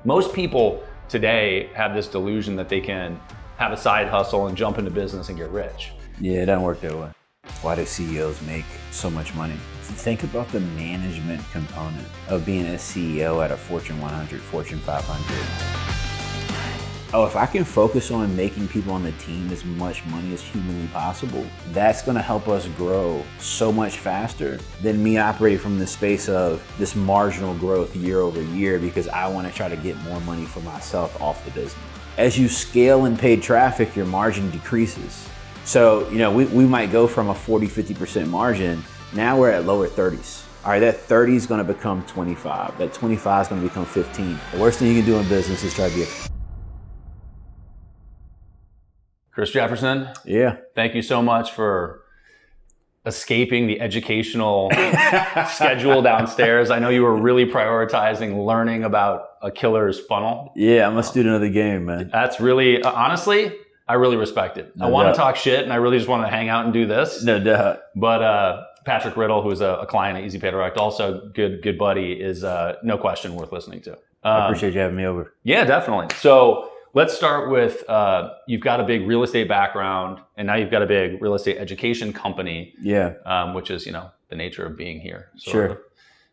Most people today have this delusion that they can have a side hustle and jump into business and get rich. Yeah, it doesn't work that way. Why do CEOs make so much money? Think about the management component of being a CEO at a Fortune 100, Fortune 500. Oh, if I can focus on making people on the team as much money as humanly possible, that's gonna help us grow so much faster than me operating from the space of this marginal growth year over year because I wanna try to get more money for myself off the business. As you scale in paid traffic, your margin decreases. So, we might go from a 40, 50% margin, now we're at lower 30s. All right, that 30 is gonna become 25. That 25 is gonna become 15. The worst thing you can do in business is try to be Chris Jefferson. Yeah. Thank you so much for escaping the educational schedule downstairs. I know you were really prioritizing learning about a killer's funnel. Yeah, I'm a student of the game, man. That's really, honestly, I really respect it. I want to talk shit and I really just want to hang out and do this. No doubt. But Patrick Riddle, who's a client at Easy Pay Direct, also good buddy, is no question worth listening to. I appreciate you having me over. Yeah, definitely. So let's start with, you've got a big real estate background and now you've got a big real estate education company. Yeah. Which is, the nature of being here. Sure.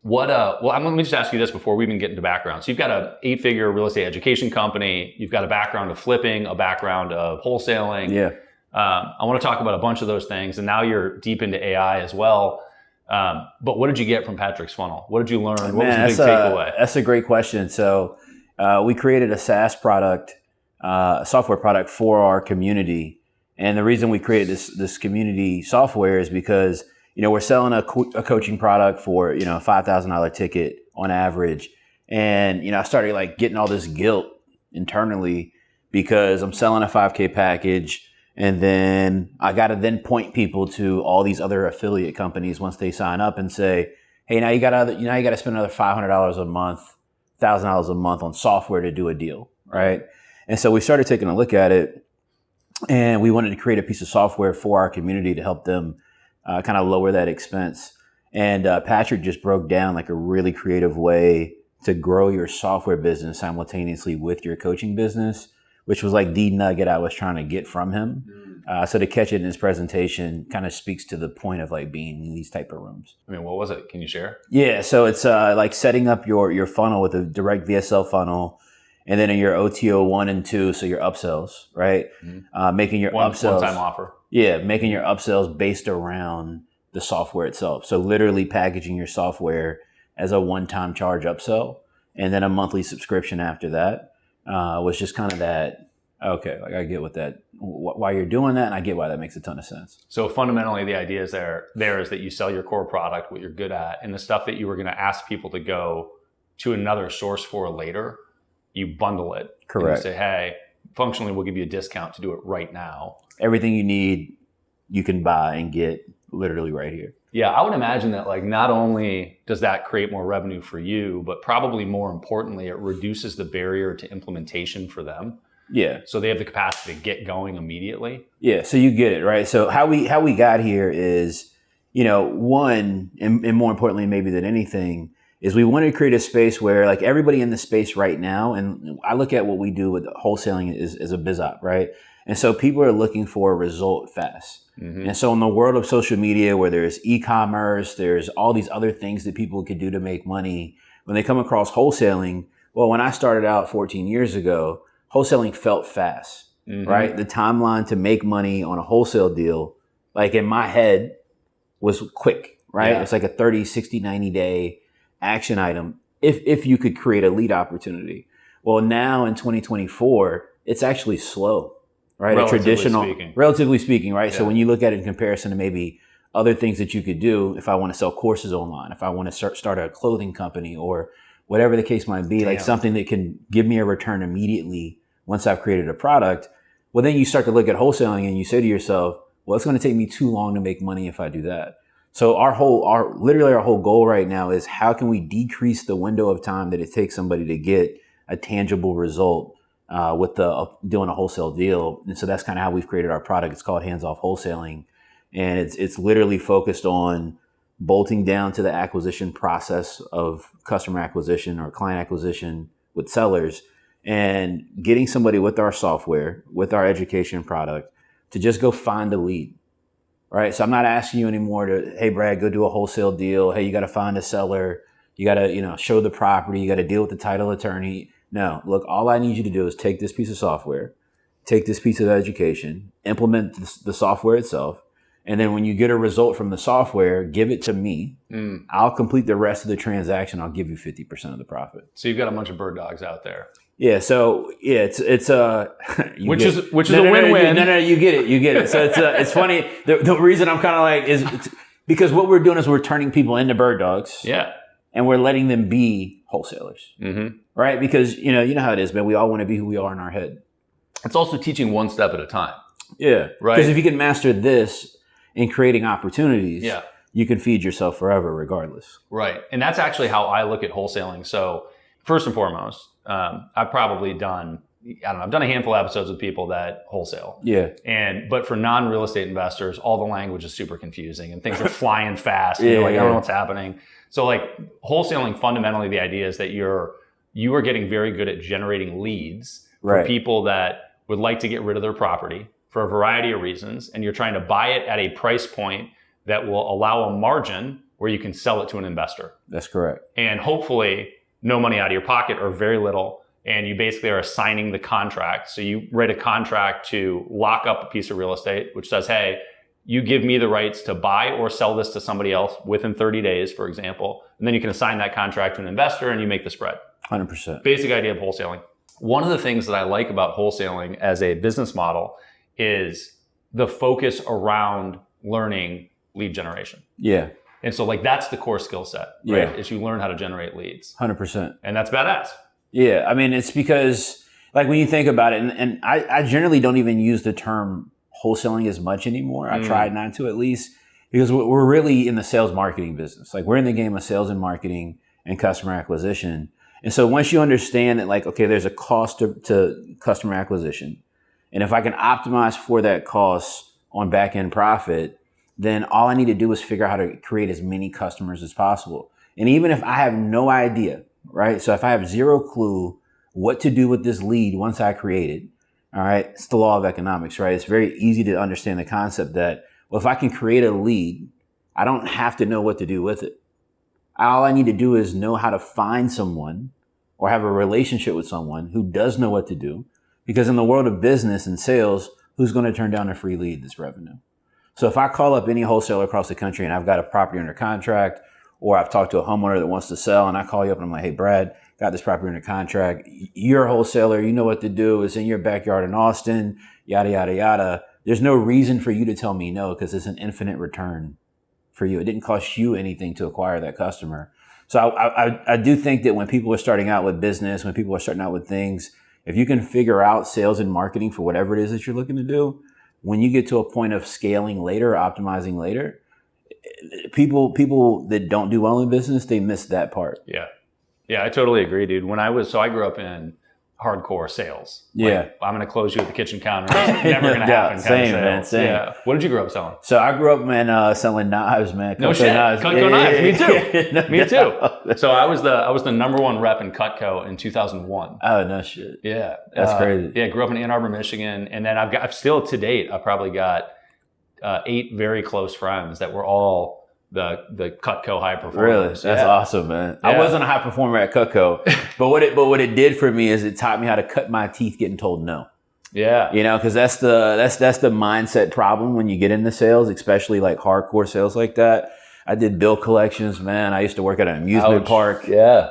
Let me just ask you this before we even get into background. So you've got an 8-figure real estate education company. You've got a background of flipping, a background of wholesaling. Yeah. I want to talk about a bunch of those things. And now you're deep into AI as well. But what did you get from Patrick's funnel? What did you learn? What was the big takeaway? That's a great question. So we created a SaaS product, a software product for our community. And the reason we created this community software is because, we're selling a coaching product for, a $5,000 ticket on average. And, I started getting all this guilt internally because I'm selling a 5K package. And then I got to then point people to all these other affiliate companies once they sign up and say, hey, now you got to spend another $500 a month, $1,000 a month on software to do a deal. Right. And so we started taking a look at it and we wanted to create a piece of software for our community to help them kind of lower that expense. And Patrick just broke down a really creative way to grow your software business simultaneously with your coaching business, which was the nugget I was trying to get from him. So to catch it in his presentation kind of speaks to the point of being in these type of rooms. What was it? Can you share? Yeah. So it's setting up your funnel with a direct VSL funnel. And then in your OTO 1 and 2, so your upsells, right? Mm-hmm. Making your upsells. One-time offer. Yeah, making your upsells based around the software itself. So literally packaging your software as a one-time charge upsell and then a monthly subscription after that was just kind of that, okay, I get what that, why you're doing that, and I get why that makes a ton of sense. So fundamentally, the idea is there is that you sell your core product, what you're good at, and the stuff that you were going to ask people to go to another source for later, you bundle it. Correct. And you say, hey, functionally, we'll give you a discount to do it right now. Everything you need, you can buy and get literally right here. Yeah, I would imagine that not only does that create more revenue for you, but probably more importantly, it reduces the barrier to implementation for them. Yeah. So they have the capacity to get going immediately. Yeah. So you get it, right? So how we got here is, one, and more importantly, maybe than anything, is we wanted to create a space where everybody in the space right now, and I look at what we do with wholesaling is a biz op, right? And so people are looking for a result fast. Mm-hmm. And so in the world of social media where there's e-commerce, there's all these other things that people could do to make money. When they come across wholesaling, well, when I started out 14 years ago, wholesaling felt fast, mm-hmm. right? The timeline to make money on a wholesale deal, in my head was quick, right? Yeah. It's a 30, 60, 90 day action item if you could create a lead opportunity. Well, now in 2024, it's actually slow, right? Relatively speaking, right? Yeah. So when you look at it in comparison to maybe other things that you could do, if I want to sell courses online, if I want to start a clothing company or whatever the case might be, something that can give me a return immediately once I've created a product, well, then you start to look at wholesaling and you say to yourself, well, it's going to take me too long to make money if I do that. So our whole goal right now is how can we decrease the window of time that it takes somebody to get a tangible result with doing a wholesale deal. And so that's kind of how we've created our product. It's called Hands Off Wholesaling. And it's literally focused on bolting down to the acquisition process of customer acquisition or client acquisition with sellers, and getting somebody with our software, with our education product, to just go find a lead. Right. So I'm not asking you anymore to, hey, Brad, go do a wholesale deal. Hey, you got to find a seller. You got to, show the property. You got to deal with the title attorney. No, look, all I need you to do is take this piece of software, take this piece of education, implement the software itself. And then when you get a result from the software, give it to me. I'll complete the rest of the transaction. I'll give you 50% of the profit. So you've got a bunch of bird dogs out there. Yeah. So it's which is a win-win. No, you get it. So it's funny. The reason I'm kind of like is because what we're doing is we're turning people into bird dogs. Yeah. And we're letting them be wholesalers. Mm-hmm. Right. Because you know how it is, man. We all want to be who we are in our head. It's also teaching one step at a time. Yeah. Right. Because if you can master this in creating opportunities, yeah, you can feed yourself forever regardless. Right. And that's actually how I look at wholesaling. So first and foremost, I've probably done, I've done a handful of episodes with people that wholesale. Yeah. But for non-real estate investors, all the language is super confusing and things are flying fast. And you're like, I don't know what's happening. So like wholesaling, fundamentally, the idea is that you are getting very good at generating leads for people that would like to get rid of their property for a variety of reasons. And you're trying to buy it at a price point that will allow a margin where you can sell it to an investor. That's correct. And hopefully no money out of your pocket or very little. And you basically are assigning the contract. So you write a contract to lock up a piece of real estate, which says, hey, you give me the rights to buy or sell this to somebody else within 30 days, for example. And then you can assign that contract to an investor and you make the spread. 100%. Basic idea of wholesaling. One of the things that I like about wholesaling as a business model is the focus around learning lead generation. Yeah. And so like that's the core skill set, right? Is you learn how to generate leads. 100%. And that's badass. Yeah. I mean, it's because like when you think about it, and I generally don't even use the term wholesaling as much anymore. I tried not to, at least, because we're really in the sales marketing business. Like we're in the game of sales and marketing and customer acquisition. And so once you understand that, like, okay, there's a cost to customer acquisition. And if I can optimize for that cost on back end profit, then all I need to do is figure out how to create as many customers as possible. And even if I have no idea, right? So if I have zero clue what to do with this lead once I create it, all right, it's the law of economics, right? It's very easy to understand the concept that, well, if I can create a lead, I don't have to know what to do with it. All I need to do is know how to find someone or have a relationship with someone who does know what to do. Because in the world of business and sales, who's going to turn down a free lead that's revenue? So if I call up any wholesaler across the country and I've got a property under contract, or I've talked to a homeowner that wants to sell and I call you up and I'm like, hey, Brad, got this property under contract. You're a wholesaler. You know what to do. It's in your backyard in Austin, yada, yada, yada. There's no reason for you to tell me no because it's an infinite return for you. It didn't cost you anything to acquire that customer. So I do think that when people are starting out with business, when people are starting out with things, if you can figure out sales and marketing for whatever it is that you're looking to do, when you get to a point of scaling later, or optimizing later, people that don't do well in business, they miss that part. Yeah. Yeah, I totally agree, dude. I grew up in hardcore sales. Yeah. Like, I'm going to close you at the kitchen counter. It's never going to happen. Same, man. Same. Yeah. What did you grow up selling? So I grew up, man, selling knives, man. No shit. Knives. Cutco knives. Me too. Me too. So I was the number one rep in Cutco in 2001. Oh, no shit. Yeah. That's crazy. Yeah. Grew up in Ann Arbor, Michigan. And then I've still to date, I've probably got 8 very close friends that were all the Cutco high performers. Really? That's awesome, man. Yeah. I wasn't a high performer at Cutco, but what it did for me is it taught me how to cut my teeth getting told no. Yeah. You know, because that's the mindset problem when you get into sales, especially like hardcore sales like that. I did bill collections, man. I used to work at an amusement park,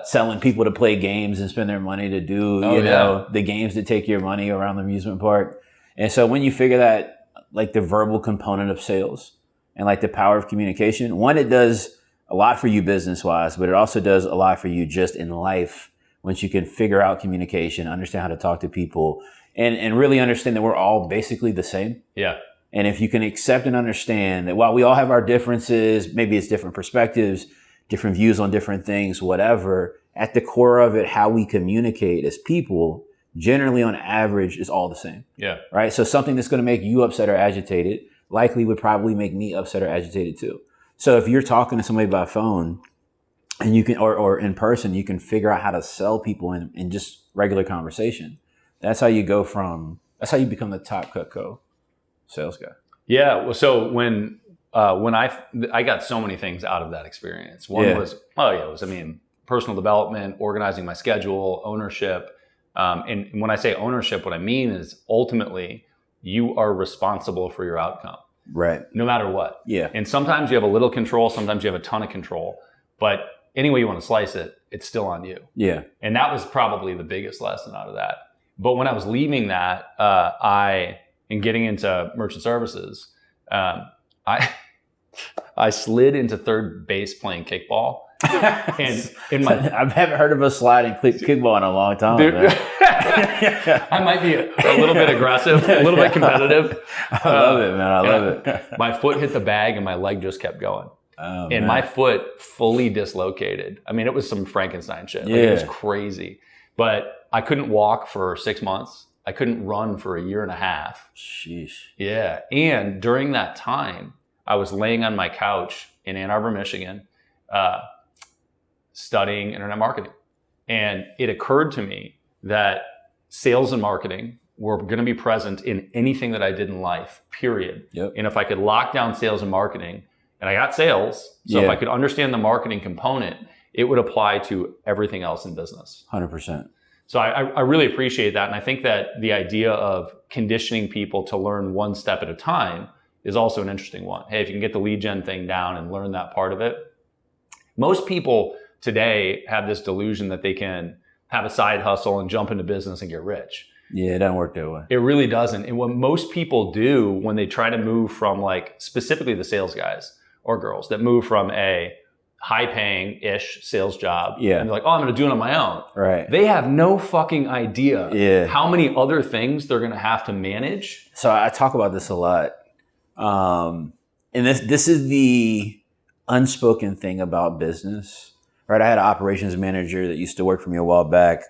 selling people to play games and spend their money to do, the games that take your money around the amusement park. And so when you figure that, like the verbal component of sales, and like the power of communication, one, it does a lot for you business-wise, but it also does a lot for you just in life once you can figure out communication, understand how to talk to people, and really understand that we're all basically the same. Yeah. And if you can accept and understand that while we all have our differences, maybe it's different perspectives, different views on different things, whatever, at the core of it, how we communicate as people, generally on average, is all the same. Yeah. Right? So something that's going to make you upset or agitated likely would probably make me upset or agitated too. So if you're talking to somebody by phone and you can, or in person, you can figure out how to sell people in just regular conversation. That's how you become the top Cutco sales guy. Yeah. Well, so when I got so many things out of that experience. One was, personal development, organizing my schedule, ownership. And when I say ownership, what I mean is ultimately you are responsible for your outcome. Right. No matter what. Yeah. And sometimes you have a little control, sometimes you have a ton of control, but any way you want to slice it, it's still on you. Yeah. And that was probably the biggest lesson out of that. But when I was leaving that, and getting into merchant services, I slid into third base playing kickball. And I haven't heard of a slide and kickball in a long time. Dude, I might be a little bit aggressive, a little bit competitive. I love it, man. I love it. My foot hit the bag and my leg just kept going. Oh, and man. my foot fully dislocated. I mean, it was some Frankenstein shit. Like, Yeah. it was crazy. But I couldn't walk for 6 months. I couldn't run for a year and a half. Sheesh. Yeah. And during that time, I was laying on my couch in Ann Arbor, Michigan, studying internet marketing. And it occurred to me that sales and marketing were going to be present in anything that I did in life, period. Yep. And if I could lock down sales and marketing, and I got sales, so if I could understand the marketing component, it would apply to everything else in business. 100%. So I really appreciate that. And I think that the idea of conditioning people to learn one step at a time is also an interesting one. Hey, if you can get the lead gen thing down and learn that part of it. Most people today have this delusion that they can have a side hustle and jump into business and get rich. Yeah, it doesn't work that way. It really doesn't. And what most people do when they try to move from, like, specifically the sales guys or girls that move from a high-paying-ish sales job, and they're like, oh, I'm going to do it on my own. Right. They have no fucking idea how many other things they're going to have to manage. So I talk about this a lot. And this is the unspoken thing about business, right? I had an operations manager that used to work for me a while back,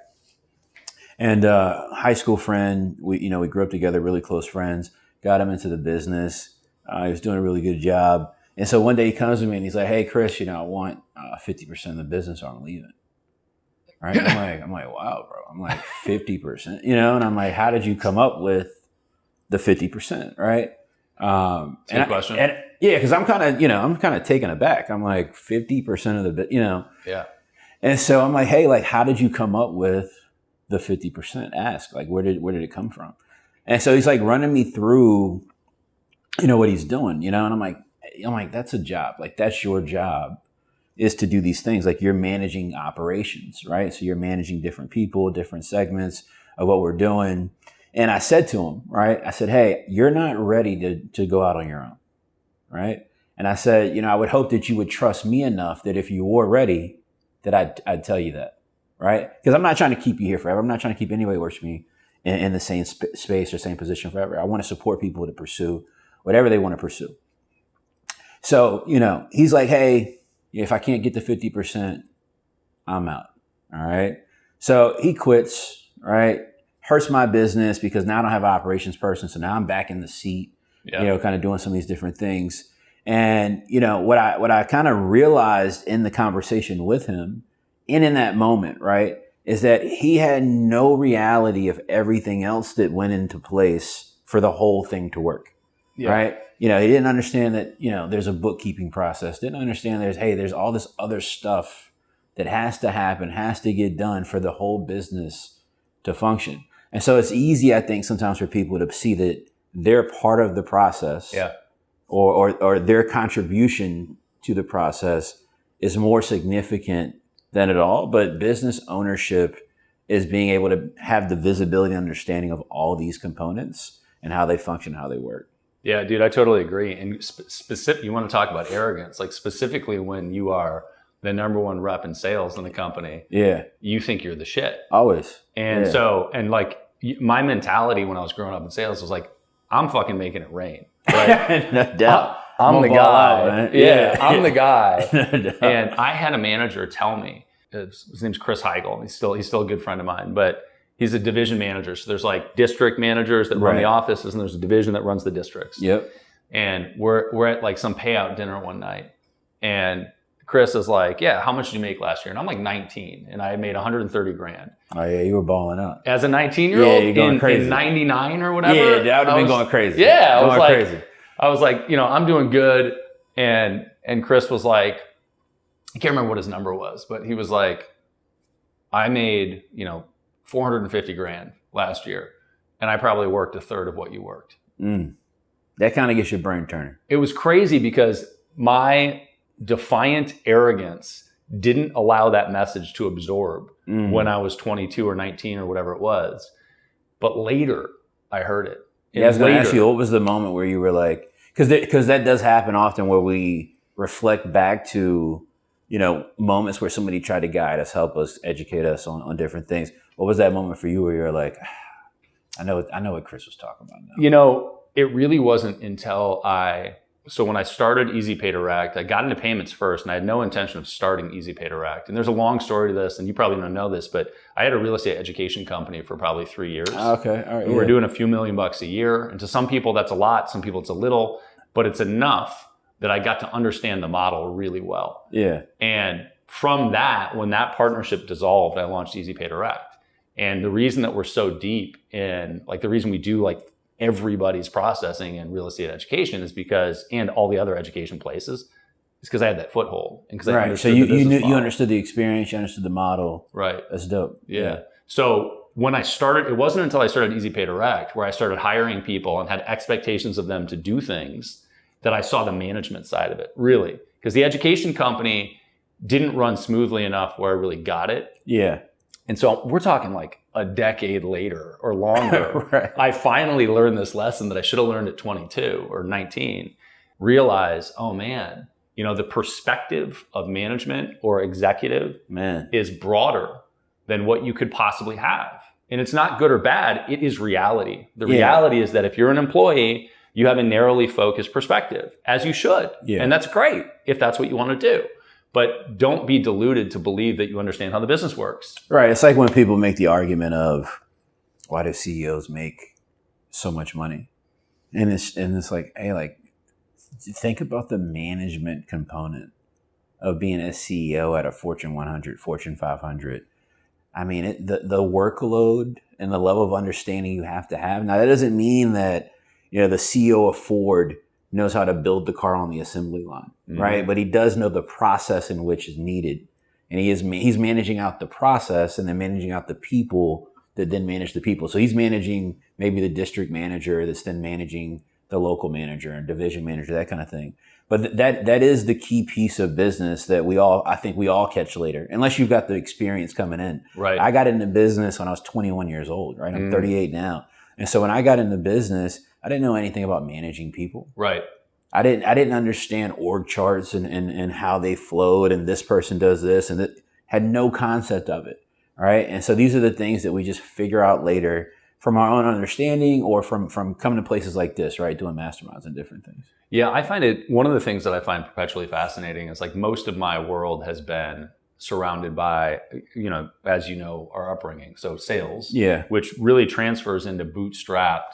and high school friend. We grew up together, really close friends. Got him into the business. He was doing a really good job. And so one day he comes to me and he's like, "Hey, Chris, I want 50% of the business, or I'm leaving." Right? I'm like, wow, bro. I'm like 50%, and I'm like, how did you come up with the 50%, right? Good question. Because I'm kind of taken aback. I'm like 50% of the bit, Yeah. And so I'm like, hey, like, how did you come up with the 50%? Ask, like, where did it come from? And so he's like running me through, what he's doing, and I'm like, that's a job. Like, that's your job, is to do these things. Like, you're managing operations, right? So you're managing different people, different segments of what we're doing. And I said to him, right? I said, hey, you're not ready to go out on your own, right? And I said, I would hope that you would trust me enough that if you were ready, that I'd tell you that, right? Because I'm not trying to keep you here forever. I'm not trying to keep anybody who works for me in the same space or same position forever. I want to support people to pursue whatever they want to pursue. So, he's like, hey, if I can't get to 50%, I'm out. All right. So he quits, right? Hurts my business because now I don't have an operations person. So now I'm back in the seat, kind of doing some of these different things. And, what I kind of realized in the conversation with him and in that moment, right, is that he had no reality of everything else that went into place for the whole thing to work. Yeah. Right. He didn't understand that, there's a bookkeeping process. Didn't understand there's all this other stuff that has to happen, has to get done for the whole business to function. And so it's easy, I think, sometimes for people to see that they're part of the process, or their contribution to the process is more significant than it all. But business ownership is being able to have the visibility and understanding of all these components and how they function, how they work. Yeah, dude, I totally agree. And you want to talk about arrogance, like specifically when you are the number one rep in sales in the company, you think you're the shit. Always. And so, and like my mentality when I was growing up in sales was like, I'm fucking making it rain. Right? No doubt. I'm the guy. Out, right? I'm the guy. No doubt. And I had a manager tell me, his name's Chris Heigl. He's still a good friend of mine, but he's a division manager. So there's like district managers that run the offices, and there's a division that runs the districts. Yep. And we're at like some payout dinner one night, and Chris is like, yeah, how much did you make last year? And I'm like 19 and I made 130 grand. Oh yeah, you were balling up. As a 19-year-old you're going crazy. In 99 or whatever. Yeah, that would have been going crazy. Yeah, crazy. I was like, I'm doing good. And Chris was like, I can't remember what his number was, but he was like, I made, 450 grand last year. And I probably worked a third of what you worked. That kind of gets your brain turning. It was crazy because my defiant arrogance didn't allow that message to absorb when I was 22 or 19 or whatever it was. But later I heard it. I was going to ask you, what was the moment where you were like, because that does happen often where we reflect back to, moments where somebody tried to guide us, help us, educate us on different things. What was that moment for you where you were like, I know what Chris was talking about now. It really wasn't until so when I started Easy Pay Direct, I got into payments first and I had no intention of starting Easy Pay Direct. And there's a long story to this and you probably don't know this, but I had a real estate education company for probably 3 years. Okay. All right. We were doing a few $1,000,000 a year. And to some people that's a lot, some people it's a little, but it's enough that I got to understand the model really well. Yeah. And from that, when that partnership dissolved, I launched Easy Pay Direct. And the reason that we're so deep in, the reason we do everybody's processing and real estate education is because, and all the other education places, is because I had that foothold and because I understood the business model. You understood the experience, you understood the model. Right. That's dope. Yeah. So when I started, it wasn't until I started Easy Pay Direct where I started hiring people and had expectations of them to do things that I saw the management side of it, really. Because the education company didn't run smoothly enough where I really got it. Yeah. And so we're talking a decade later or longer. Right. I finally learned this lesson that I should have learned at 22 or 19. Realize, oh man, the perspective of management or executive is broader than what you could possibly have. And it's not good or bad. It is reality. The reality is that if you're an employee, you have a narrowly focused perspective, as you should. Yeah. And that's great if that's what you want to do. But don't be deluded to believe that you understand how the business works. Right. It's like when people make the argument of, why do CEOs make so much money? And it's like, hey, think about the management component of being a CEO at a Fortune 100, Fortune 500. I mean, the workload and the level of understanding you have to have. Now, that doesn't mean that, the CEO of Ford knows how to build the car on the assembly line, right? But he does know the process in which is needed. And he's managing out the process and then managing out the people that then manage the people. So he's managing maybe the district manager that's then managing the local manager and division manager, that kind of thing. But that is the key piece of business that I think we all catch later, unless you've got the experience coming in. Right. I got into business when I was 21 years old, right? I'm 38 now. And so when I got into business, I didn't know anything about managing people. Right. I didn't understand org charts and how they flowed and this person does this and that, had no concept of it. All right. And so these are the things that we just figure out later from our own understanding or from coming to places like this, right? Doing masterminds and different things. Yeah. I find one of the things that I find perpetually fascinating is most of my world has been surrounded by, as our upbringing. So sales, which really transfers into bootstrapped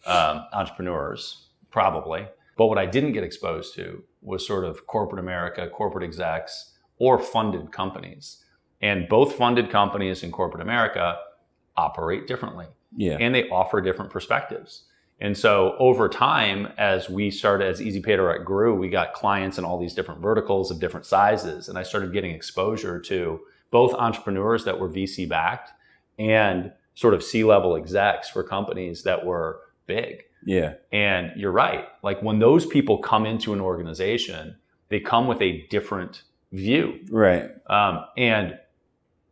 entrepreneurs, probably. But what I didn't get exposed to was sort of corporate America, corporate execs, or funded companies. And both funded companies and corporate America operate differently. Yeah. And they offer different perspectives. And so over time, as Easy Pay Direct grew, we got clients in all these different verticals of different sizes. And I started getting exposure to both entrepreneurs that were VC backed and sort of C-level execs for companies that were big. Yeah. And you're right. When those people come into an organization, they come with a different view. Right. And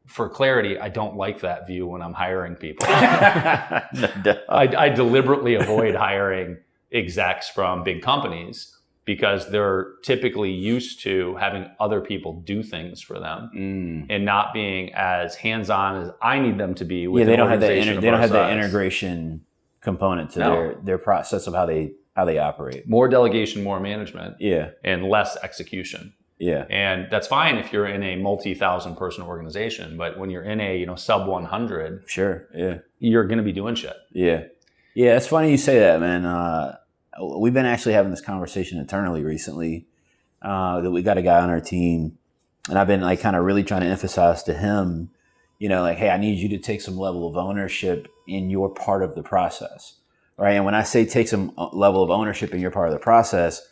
for clarity, I don't like that view when I'm hiring people. No. I deliberately avoid hiring execs from big companies because they're typically used to having other people do things for them and not being as hands-on as I need them to be. With they don't have that integration component to their process of how they operate. More delegation, more management. Yeah. And less execution. Yeah. And that's fine if you're in a multi-thousand person organization, but when you're in a, sub 100, sure. Yeah. You're going to be doing shit. Yeah. Yeah. It's funny you say that, man. We've been actually having this conversation internally recently, that we got a guy on our team And I've been like kind of really trying to emphasize to him, like, hey, I need you to take some level of ownership in your part of the process, right? And when I say take some level of ownership in your part of the process,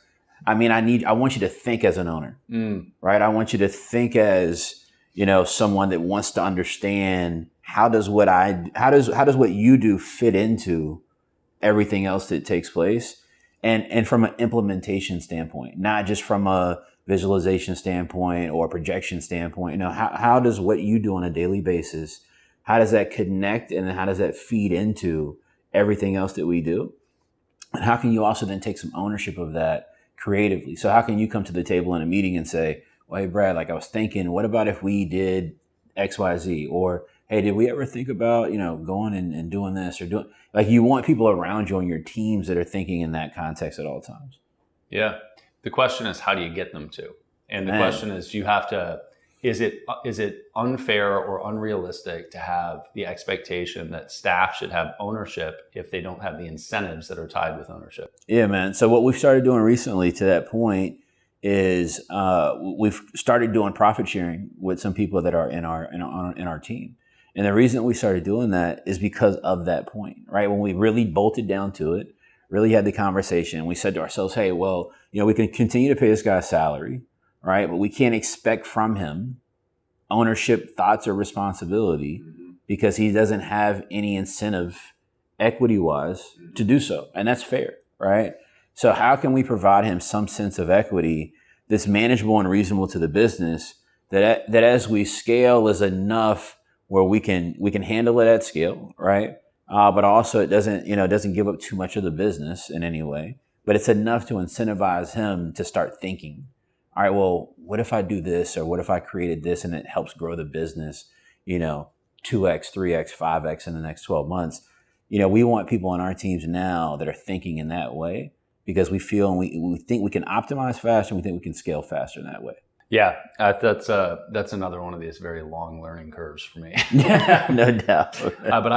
I mean, I want you to think as an owner, right? I want you to think as, someone that wants to understand how does what you do fit into everything else that takes place, and from an implementation standpoint, not just from a visualization standpoint or a projection standpoint. How does what you do on a daily basis, how does that connect, and then how does that feed into everything else that we do? And how can you also then take some ownership of that creatively? So how can you come to the table in a meeting and say, well, hey, Brad, like I was thinking, what about if we did X, Y, Z? Or, hey, did we ever think about, going and doing this or doing, like, you want people around you on your teams that are thinking in that context at all times. Yeah. The question is, how do you get them to? And the question is, is it unfair or unrealistic to have the expectation that staff should have ownership if they don't have the incentives that are tied with ownership? Yeah, man. So what we've started doing recently to that point is we've started doing profit sharing with some people that are in our team. And the reason we started doing that is because of that point, right? When we really bolted down to it, really had the conversation, we said to ourselves, hey, well, we can continue to pay this guy a salary, right? But we can't expect from him ownership, thoughts, or responsibility because he doesn't have any incentive equity-wise to do so. And that's fair, right? So how can we provide him some sense of equity that's manageable and reasonable to the business that as we scale is enough where we can handle it at scale, right? But also it doesn't give up too much of the business in any way, but it's enough to incentivize him to start thinking, all right, well, what if I do this, or what if I created this and it helps grow the business, 2x, 3x, 5x in the next 12 months. We want people on our teams now that are thinking in that way because we feel and we think we can optimize faster and we think we can scale faster in that way. Yeah, that's another one of these very long learning curves for me. Yeah, no doubt. But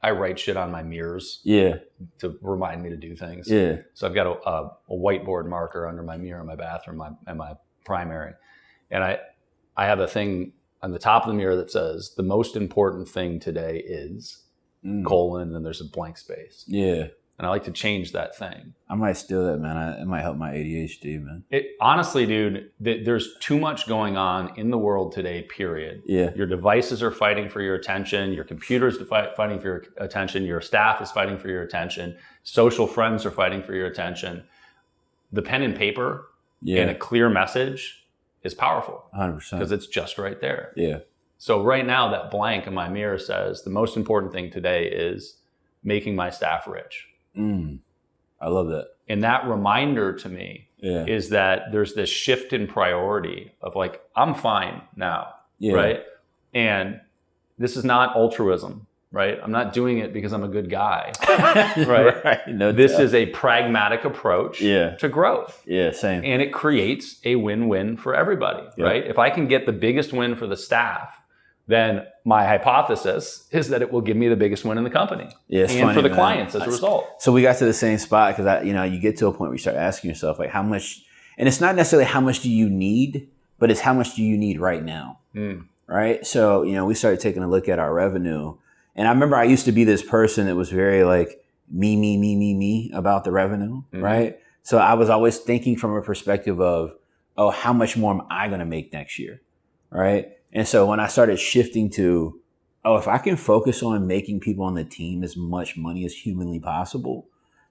I write shit on my mirrors. Yeah. To remind me to do things. Yeah. So I've got a whiteboard marker under my mirror in my bathroom and my primary, and I have a thing on the top of the mirror that says the most important thing today is colon, and then there's a blank space. Yeah. And I like to change that thing. I might steal that, man. It might help my ADHD, man. Honestly, dude, there's too much going on in the world today, period. Yeah. Your devices are fighting for your attention. Your computer's fighting for your attention. Your staff is fighting for your attention. Social friends are fighting for your attention. The pen and paper and a clear message is powerful. 100%. Because it's just right there. Yeah. So right now, that blank in my mirror says the most important thing today is making my staff rich. I love that. And that reminder to me is that there's this shift in priority of like, I'm fine now, right? And this is not altruism, right? I'm not doing it because I'm a good guy, right? Right. No this doubt. is a pragmatic approach to growth. Yeah, same. And it creates a win-win for everybody, right? If I can get the biggest win for the staff, then my hypothesis is that it will give me the biggest win in the company and funny, for the clients as a result. So we got to the same spot because you get to a point where you start asking yourself like how much, and it's not necessarily how much do you need, but it's how much do you need right now, right? So we started taking a look at our revenue, and I remember I used to be this person that was very like me about the revenue, right? So I was always thinking from a perspective of, oh, how much more am I going to make next year, right? And so when I started shifting to, if I can focus on making people on the team as much money as humanly possible,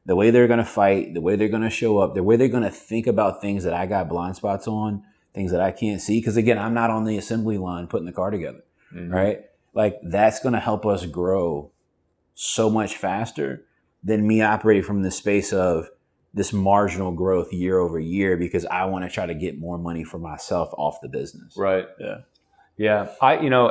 the way they're going to fight, the way they're going to show up, the way they're going to think about things that I got blind spots on, things that I can't see. Because again, I'm not on the assembly line putting the car together, right? Like that's going to help us grow so much faster than me operating from the space of this marginal growth year over year because I want to try to get more money for myself off the business. Right. Yeah. Yeah.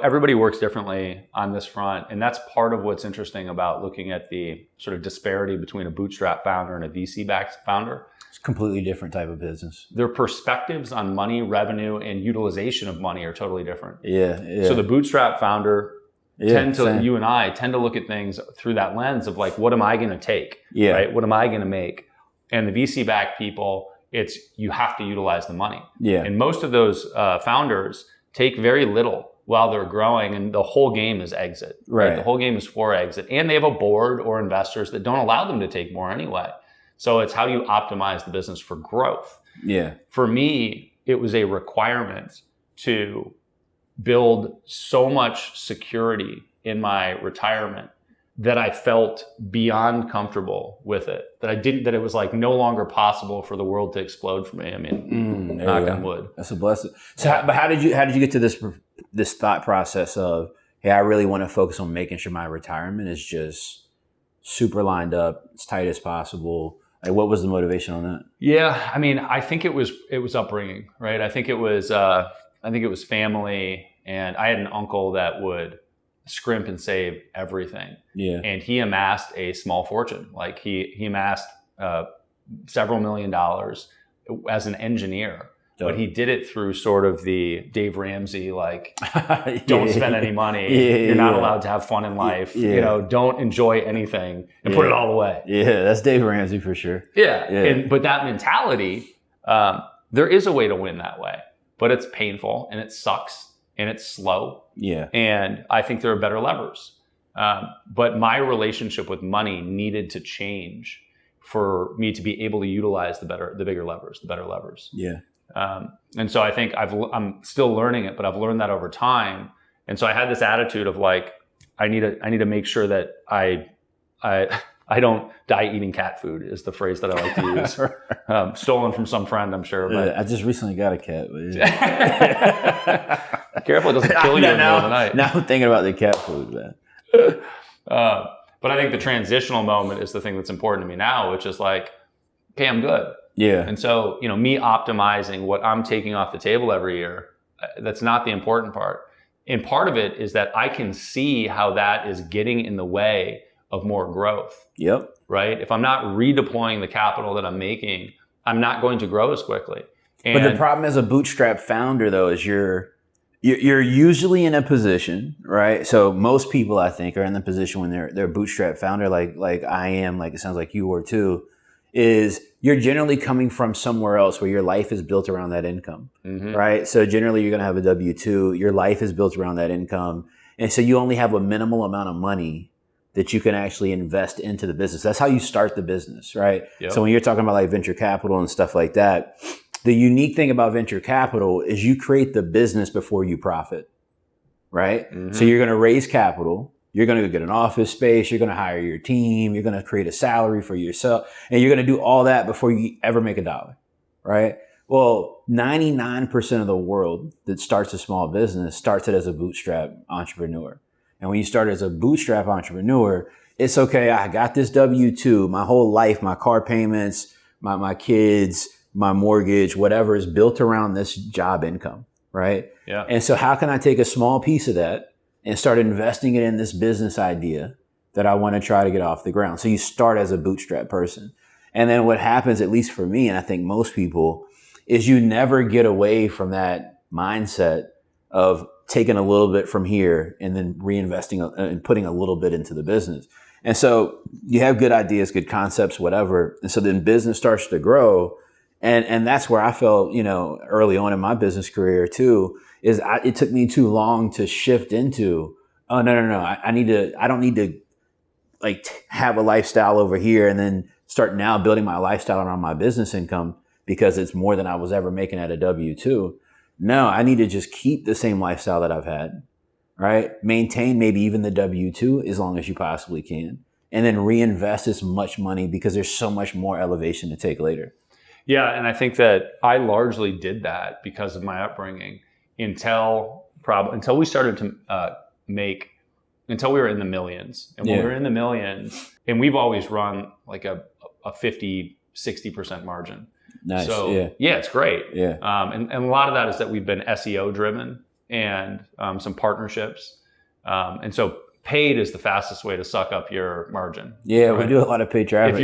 Everybody works differently on this front. And that's part of what's interesting about looking at the sort of disparity between a bootstrap founder and a VC-backed founder. It's a completely different type of business. Their perspectives on money, revenue, and utilization of money are totally different. Yeah. So the bootstrap founder you and I tend to look at things through that lens of like, what am I going to take? Yeah. Right? What am I going to make? And the VC-backed people, It's you have to utilize the money. Yeah. And most of those founders take very little while they're growing, and the whole game is exit. Right. The whole game is for exit. And they have a board or investors that don't allow them to take more anyway. So it's how do you optimize the business for growth? Yeah. For me, it was a requirement to build so much security in my retirement that I felt beyond comfortable with it, that it was like no longer possible for the world to explode for me. I mean, knock on wood. That's a blessing. So, but how did you get to this thought process of, hey, I really want to focus on making sure my retirement is just super lined up, as tight as possible? Like, what was the motivation on that? Yeah, I mean, I think it was upbringing, right? I think it was family, and I had an uncle that would scrimp and save everything. Yeah. And he amassed a small fortune. Like he amassed several $1 million as an engineer. Dope. But he did it through sort of the Dave Ramsey, like, don't spend any money. You're not allowed to have fun in life. You know, don't enjoy anything and put it all away. Yeah, that's Dave Ramsey for sure. Yeah. But that mentality, there is a way to win that way, but it's painful and it sucks and it's slow. Yeah. And I think there are better levers. But my relationship with money needed to change for me to be able to utilize the better levers. Yeah. And so I think I'm still learning it, but I've learned that over time. And so I had this attitude of like, I need to make sure that I don't die eating cat food is the phrase that I like to use. Stolen from some friend, I'm sure. But I just recently got a cat. But careful, it doesn't kill you in the middle of the night. Now I'm thinking about the cat food, man. But I think the transitional moment is the thing that's important to me now, which is like, okay, I'm good. Yeah. And so, me optimizing what I'm taking off the table every year, that's not the important part. And part of it is that I can see how that is getting in the way of more growth. Yep. Right? If I'm not redeploying the capital that I'm making, I'm not going to grow as quickly. But the problem as a bootstrap founder, though, is you're usually in a position, right? So most people, I think, are in the position when they're a bootstrap founder, like I am, like it sounds like you were too, is you're generally coming from somewhere else where your life is built around that income, right? So generally you're going to have a W-2, your life is built around that income. And so you only have a minimal amount of money that you can actually invest into the business. That's how you start the business, right? Yep. So when you're talking about like venture capital and stuff like that, the unique thing about venture capital is you create the business before you profit, right? So you're going to raise capital. You're going to get an office space. You're going to hire your team. You're going to create a salary for yourself. And you're going to do all that before you ever make a dollar, right? Well, 99% of the world that starts a small business starts it as a bootstrap entrepreneur. And when you start as a bootstrap entrepreneur, it's okay. I got this W-2, my whole life, my car payments, my kids, my mortgage, whatever is built around this job income, right? Yeah. And so how can I take a small piece of that and start investing it in this business idea that I want to try to get off the ground? So you start as a bootstrap person. And then what happens, at least for me, and I think most people, is you never get away from that mindset of taking a little bit from here and then reinvesting and putting a little bit into the business. And so you have good ideas, good concepts, whatever. And so then business starts to grow. And that's where I felt, early on in my business career too, is it took me too long to shift into, oh, no. I don't need to have a lifestyle over here and then start now building my lifestyle around my business income because it's more than I was ever making at a W-2. No, I need to just keep the same lifestyle that I've had, right? Maintain maybe even the W-2 as long as you possibly can, and then reinvest as much money because there's so much more elevation to take later. Yeah, and I think that I largely did that because of my upbringing until we started to until we were in the millions. And when we were in the millions, and we've always run like a 50, 60% margin. Nice. So it's great. Yeah. And a lot of that is that we've been SEO driven and some partnerships. And so paid is the fastest way to suck up your margin. Yeah, right? We do a lot of paid traffic. If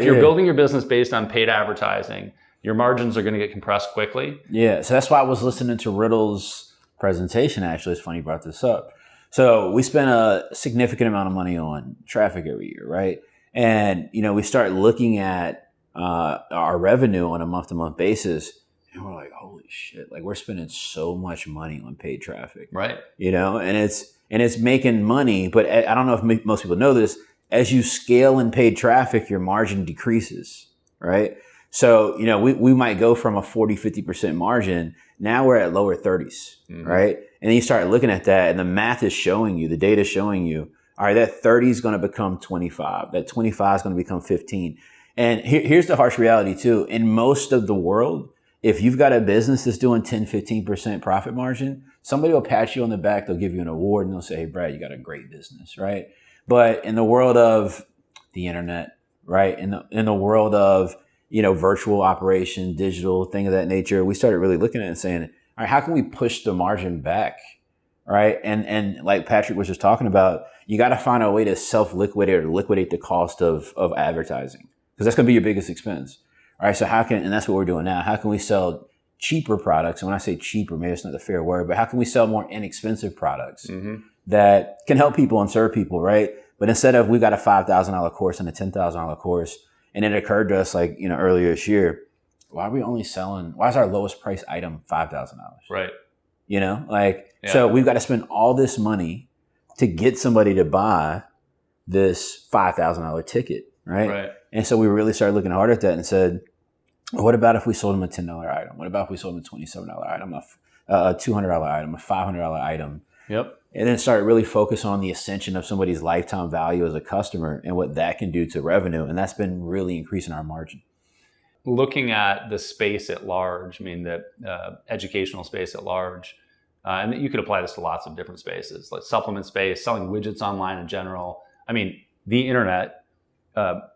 you're building your business based on paid advertising, your margins are going to get compressed quickly. Yeah, so that's why I was listening to Riddle's presentation. Actually, it's funny you brought this up. So we spend a significant amount of money on traffic every year, right? And we start looking at our revenue on a month-to-month basis. And we're like, holy shit, like we're spending so much money on paid traffic. Right. And it's making money, but I don't know if most people know this. As you scale in paid traffic, your margin decreases, right? So, we might go from a 40, 50% margin. Now we're at lower 30s, right? And then you start looking at that and the math is showing you, the data is showing you, all right, that 30 is going to become 25. That 25 is going to become 15. And here's the harsh reality too. In most of the world, if you've got a business that's doing 10, 15% profit margin, somebody will pat you on the back. They'll give you an award and they'll say, hey, Brad, you got a great business, right? But in the world of the internet, right? In the world of, virtual operation, digital, thing of that nature, we started really looking at it and saying, all right, how can we push the margin back? Right. And like Patrick was just talking about, you got to find a way to self-liquidate or liquidate the cost of advertising, because that's going to be your biggest expense. All right. So and that's what we're doing now. How can we sell cheaper products? And when I say cheaper, maybe it's not the fair word, but how can we sell more inexpensive products that can help people and serve people? Right. But instead of, we got a $5,000 course and a $10,000 course. And it occurred to us earlier this year, why is our lowest price item $5,000? Right. So we've got to spend all this money to get somebody to buy this $5,000 ticket, right? And so we really started looking hard at that and said, what about if we sold them a $10 item? What about if we sold them a $27 item, a $200 item, a $500 item? Yep. And then started really focus on the ascension of somebody's lifetime value as a customer and what that can do to revenue. And that's been really increasing our margin. Looking at the space at large, the educational space at large, and you could apply this to lots of different spaces, like supplement space, selling widgets online in general. The internet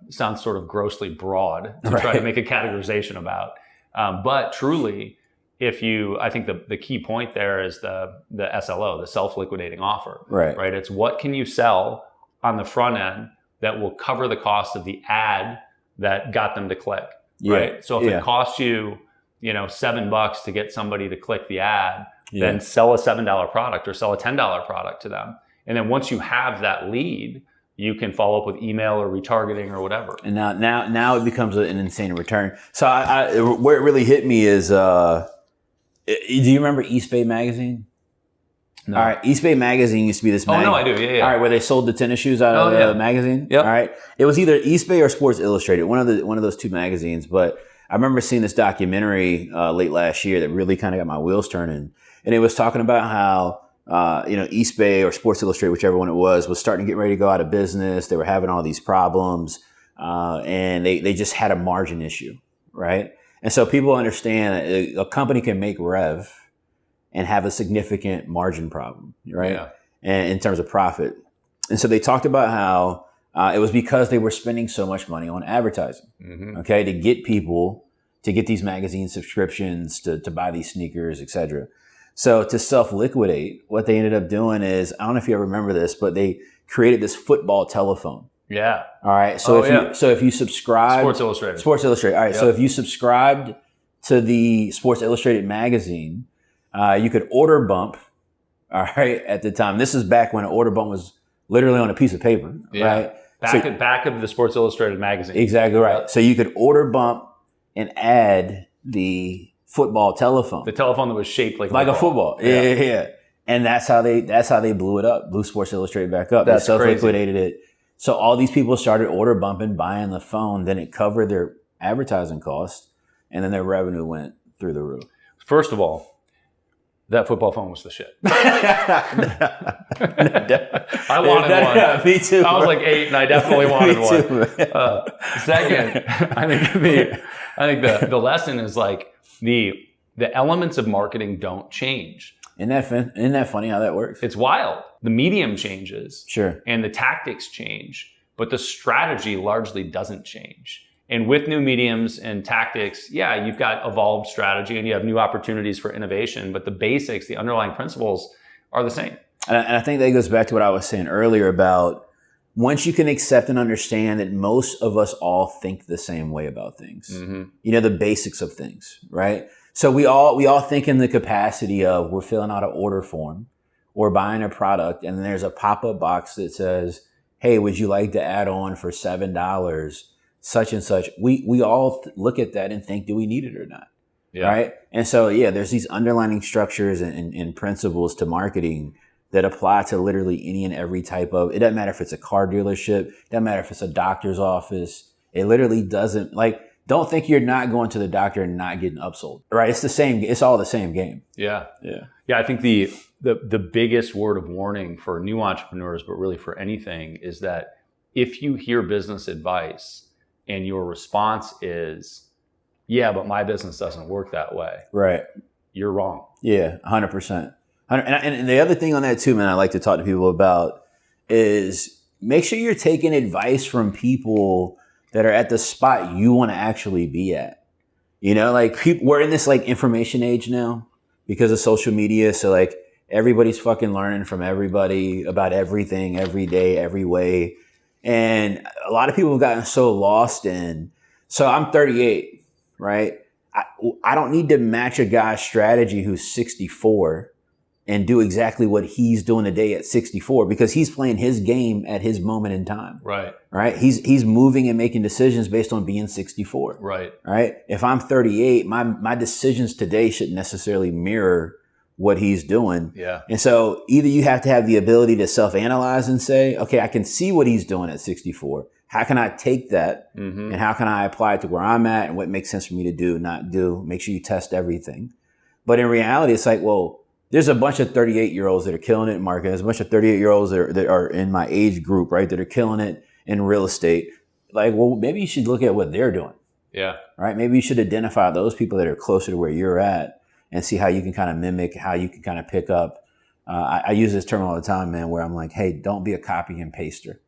sounds sort of grossly broad to try to make a categorization about. But truly, I think the key point there is the SLO, the self-liquidating offer, right? It's what can you sell on the front end that will cover the cost of the ad that got them to click, right? So if it costs you, $7 to get somebody to click the ad, then sell a $7 product or sell a $10 product to them. And then once you have that lead, you can follow up with email or retargeting or whatever. And now it becomes an insane return. So where it really hit me is, do you remember East Bay Magazine? No. All right. East Bay Magazine used to be this magazine. Oh, no, I do. Yeah. All right. Where they sold the tennis shoes out of the magazine. Yep. All right. It was either East Bay or Sports Illustrated, one of those two magazines. But I remember seeing this documentary late last year that really kind of got my wheels turning. And it was talking about how, East Bay or Sports Illustrated, whichever one it was starting to get ready to go out of business. They were having all these problems. And they just had a margin issue. Right. And so people understand that a company can make rev and have a significant margin problem, right? Yeah. And in terms of profit. And so they talked about how it was because they were spending so much money on advertising, okay, to get people to get these magazine subscriptions, to buy these sneakers, et cetera. So to self-liquidate, what they ended up doing is, I don't know if you ever remember this, but they created this football telephone. Yeah. All right. So if you subscribe, Sports Illustrated. All right. Yep. So if you subscribed to the Sports Illustrated magazine, you could order bump. All right. At the time, this is back when an order bump was literally on a piece of paper. Yeah. Right. Back of the Sports Illustrated magazine. Exactly right. Yep. So you could order bump and add the football telephone. The telephone that was shaped like a football. Yeah. And that's how they blew it up. Blew Sports Illustrated back up. That's they self-liquidated it. So all these people started order bumping, buying the phone. Then it covered their advertising costs, and then their revenue went through the roof. First of all, that football phone was the shit. I wanted one. Me too. I was like 8, and I definitely wanted one. Second, I think the lesson is like the elements of marketing don't change. Isn't that funny how that works? It's wild. The medium changes. Sure. And the tactics change, but the strategy largely doesn't change. And with new mediums and tactics, you've got evolved strategy and you have new opportunities for innovation, but the basics, the underlying principles are the same. And I think that goes back to what I was saying earlier about once you can accept and understand that most of us all think the same way about things, the basics of things, right? So we all think in the capacity of we're filling out an order form or buying a product, and then there's a pop-up box that says, hey, would you like to add on for $7 such and such. We all look at that and think, do we need it or not? Yeah. Right. And so, yeah, there's these underlining structures and principles to marketing that apply to literally any and every type of, it doesn't matter if it's a car dealership, it doesn't matter if it's a doctor's office. It literally doesn't, like, don't think you're not going to the doctor and not getting upsold, right? It's the same, it's all the same game. Yeah. Yeah. Yeah. I think the biggest word of warning for new entrepreneurs, but really for anything, is that if you hear business advice and your response is, yeah, but my business doesn't work that way. Right. You're wrong. Yeah. 100%. And the other thing on that too, man, I like to talk to people about is make sure you're taking advice from people that are at the spot you want to actually be at. You know, like we're in this like information age now because of social media. So like everybody's fucking learning from everybody about everything, every day, every way. And a lot of people have gotten so lost in, so I'm 38, right? I don't need to match a guy's strategy who's 64 and do exactly what he's doing today at 64 because he's playing his game at his moment in time. Right. Right. He's moving and making decisions based on being 64. Right. Right. If I'm 38, my decisions today shouldn't necessarily mirror what he's doing. Yeah. And so either you have to have the ability to self-analyze and say, okay, I can see what he's doing at 64. How can I take that and how can I apply it to where I'm at and what makes sense for me to do, not do? Make sure you test everything. But in reality, it's like, well, there's a bunch of 38-year-olds that are killing it in marketing. There's a bunch of 38-year-olds that are in my age group, right, that are killing it in real estate. Like, well, maybe you should look at what they're doing. Yeah. Right? Maybe you should identify those people that are closer to where you're at and see how you can kind of mimic, how you can kind of pick up. I use this term all the time, man, where I'm like, hey, don't be a copy and paster.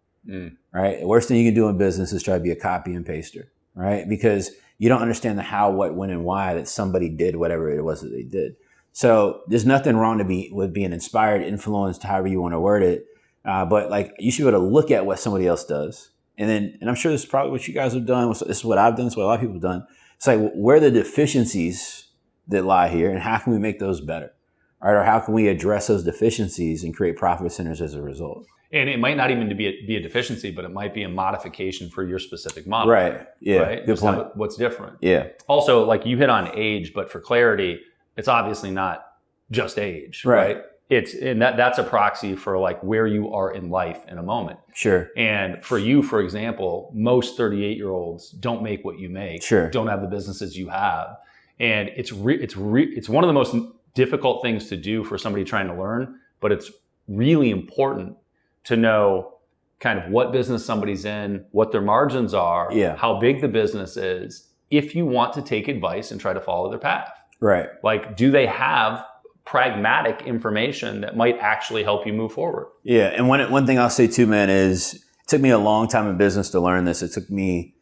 Right? The worst thing you can do in business is try to be a copy and paster, right? Because you don't understand the how, what, when, and why that somebody did whatever it was that they did. So there's nothing wrong with being inspired, influenced, however you want to word it. But like you should be able to look at what somebody else does. And I'm sure this is probably what you guys have done. This is what I've done. It's what a lot of people have done. It's like, where are the deficiencies that lie here and how can we make those better? Right? Or how can we address those deficiencies and create profit centers as a result? And it might not even be a deficiency, but it might be a modification for your specific model. Right. Yeah. Right? Good point. What's different. Yeah. Also, like you hit on age, but for clarity, it's obviously not just age, Right. And that's a proxy for like where you are in life in a moment. Sure. And for you, for example, most 38-year-olds don't make what you make. Sure. Don't have the businesses you have. And it's one of the most difficult things to do for somebody trying to learn, but it's really important to know kind of what business somebody's in, what their margins are, how big the business is, if you want to take advice and try to follow their path. Right. Like, do they have pragmatic information that might actually help you move forward? Yeah. And one thing I'll say too, man, is it took me a long time in business to learn this. It took me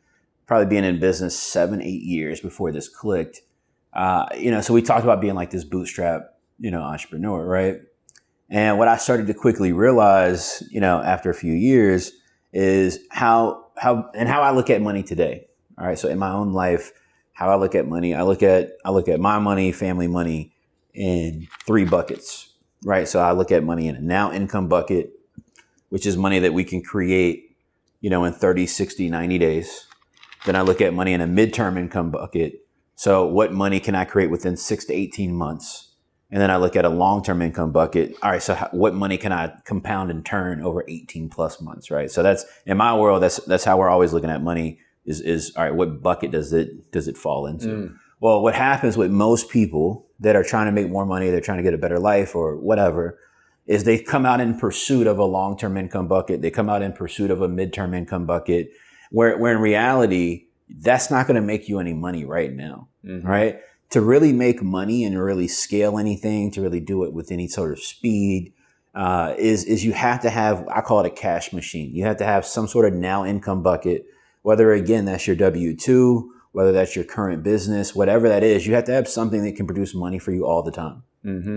probably being in business 7-8 years before this clicked. So we talked about being like this bootstrap, entrepreneur, right? And what I started to quickly realize, after a few years is how I look at money today. All right. So in my own life, how I look at money, I look at my money, family money in 3 buckets, right? So I look at money in a now income bucket, which is money that we can create, in 30, 60, 90 days. Then I look at money in a midterm income bucket. So what money can I create within 6 to 18 months? And then I look at a long-term income bucket. All right. So what money can I compound and turn over 18 plus months, right? So that's in my world, that's how we're always looking at money is all right, what bucket does it fall into? Well, what happens with most people that are trying to make more money, they're trying to get a better life or whatever, is they come out in pursuit of a long-term income bucket. They come out in pursuit of a midterm income bucket, where in reality, that's not going to make you any money right now, right? To really make money and really scale anything, to really do it with any sort of speed, is you have to have, I call it a cash machine. You have to have some sort of now income bucket, whether again, that's your W-2, whether that's your current business, whatever that is, you have to have something that can produce money for you all the time,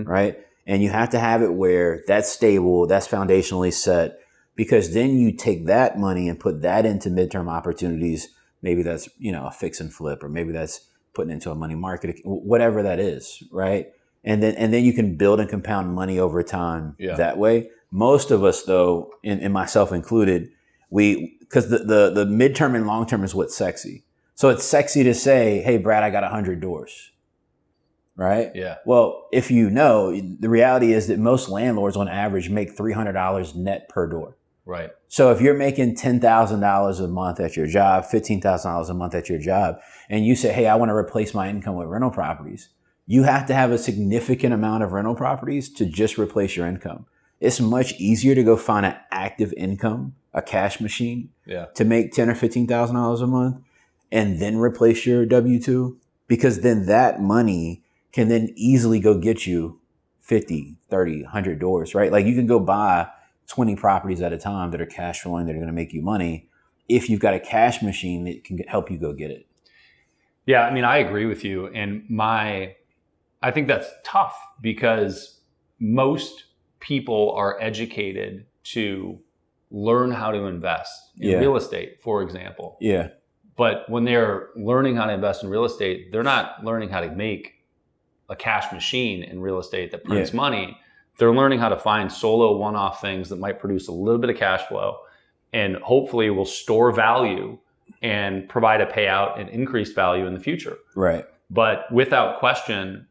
right? And you have to have it where that's stable, that's foundationally set, because then you take that money and put that into midterm opportunities. Maybe that's, a fix and flip, or maybe that's putting into a money market, whatever that is, right? And then you can build and compound money over time that way. Most of us, though, and myself included, because the midterm and long term is what's sexy. So it's sexy to say, hey, Brad, I got 100 doors. Right? Yeah. Well, if you know, the reality is that most landlords on average make $300 net per door. Right. So if you're making $10,000 a month at your job, $15,000 a month at your job, and you say, hey, I want to replace my income with rental properties, you have to have a significant amount of rental properties to just replace your income. It's much easier to go find an active income, a cash machine, to make $10,000 or $15,000 a month and then replace your W-2, because then that money can then easily go get you 50, 30, 100 doors, right? Like you can go buy 20 properties at a time that are cash flowing, that are going to make you money if you've got a cash machine that can help you go get it. Yeah, I mean, I agree with you. And I think that's tough because most people are educated to learn how to invest in real estate, for example. Yeah. But when they're learning how to invest in real estate, they're not learning how to make a cash machine in real estate that prints money. They're learning how to find solo one-off things that might produce a little bit of cash flow and hopefully will store value and provide a payout and increased value in the future. Right. But without question,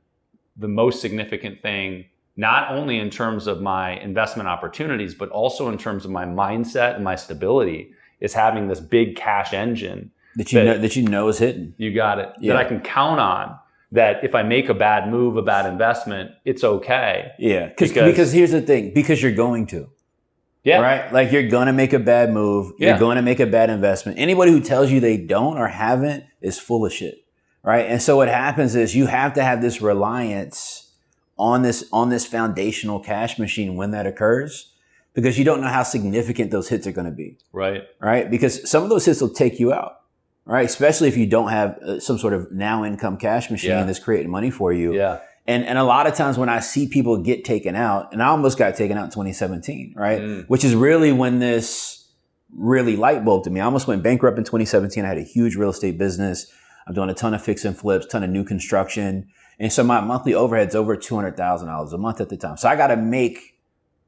the most significant thing, not only in terms of my investment opportunities, but also in terms of my mindset and my stability, is having this big cash engine that you know is hitting. You got it. That I can count on. That if I make a bad move, a bad investment, it's okay. Yeah. Because here's the thing, because you're going to. Yeah. Right? Like you're going to make a bad move. You're going to make a bad investment. Anybody who tells you they don't or haven't is full of shit. Right? And so what happens is you have to have this reliance on this foundational cash machine when that occurs, because you don't know how significant those hits are going to be. Right. Right? Because some of those hits will take you out. Right, especially if you don't have some sort of now income cash machine that's creating money for you. Yeah. And a lot of times when I see people get taken out, and I almost got taken out in 2017, right? Which is really when this really light bulb to me. I almost went bankrupt in 2017. I had a huge real estate business. I'm doing a ton of fix and flips, ton of new construction. And so my monthly overhead's over $200,000 a month at the time. So I got to make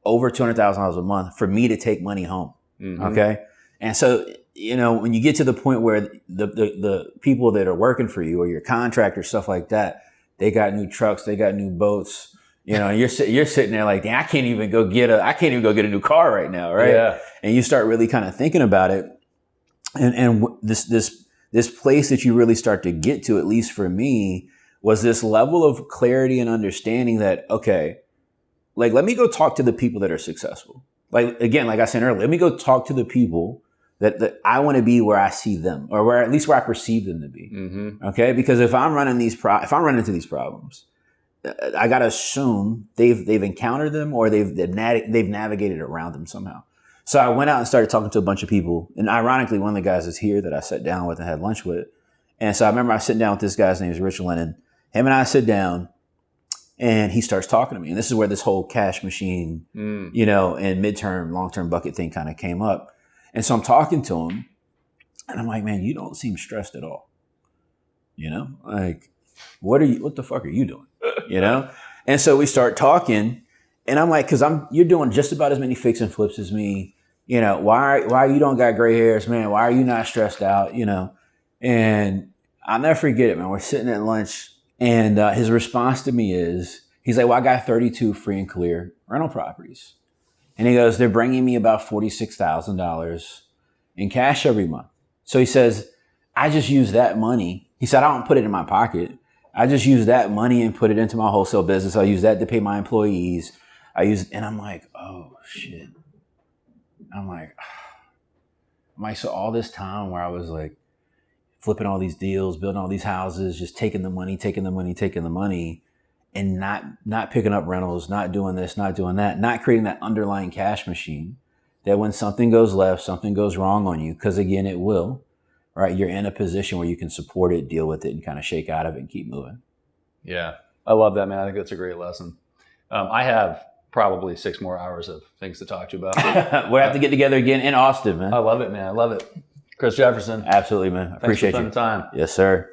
over $200,000 a month for me to take money home. Okay. And so, you know, when you get to the point where the people that are working for you or your contractors, stuff like that, they got new trucks, they got new boats, you know, and you're sitting there like, I can't even go get a new car right now. Right. Yeah. And you start really kind of thinking about it. And this place that you really start to get to, at least for me, was this level of clarity and understanding that, okay, like, let me go talk to the people that are successful. Like, again, like I said earlier, let me go talk to the people that I want to be where I see them, or where at least where I perceive them to be. Okay. Because if I'm running into these problems, I got to assume they've encountered them, or they've navigated around them somehow. So I went out and started talking to a bunch of people. And ironically, one of the guys is here that I sat down with and had lunch with. And so I remember I sitting down with this guy's name is Rich Lennon. Him and I sit down and he starts talking to me. And this is where this whole cash machine, you know, and midterm, long-term bucket thing kind of came up. And so I'm talking to him and I'm like, man, you don't seem stressed at all. You know, like, what the fuck are you doing? You know? And so we start talking and I'm like, you're doing just about as many fix and flips as me. You know, why you don't got gray hairs, man? Why are you not stressed out? You know? And I'll never forget it, man. We're sitting at lunch and his response to me is, he's like, well, I got 32 free and clear rental properties. And he goes, they're bringing me about $46,000 in cash every month. So he says, I just use that money. He said, I don't put it in my pocket. I just use that money and put it into my wholesale business. I use that to pay my employees. And I'm like, oh shit. I'm like, so all this time where I was like flipping all these deals, building all these houses, just taking the money, and not picking up rentals, not doing this, not doing that, not creating that underlying cash machine that when something goes left, something goes wrong on you, because again, it will, right? You're in a position where you can support it, deal with it, and kind of shake out of it and keep moving. Yeah. I love that, man. I think that's a great lesson. I have probably 6 more hours of things to talk to you about. We'll have to get together again in Austin, man. I love it, man. I love it. Chris Jefferson. Absolutely, man. I appreciate you. Thanks for spending time. Yes, sir.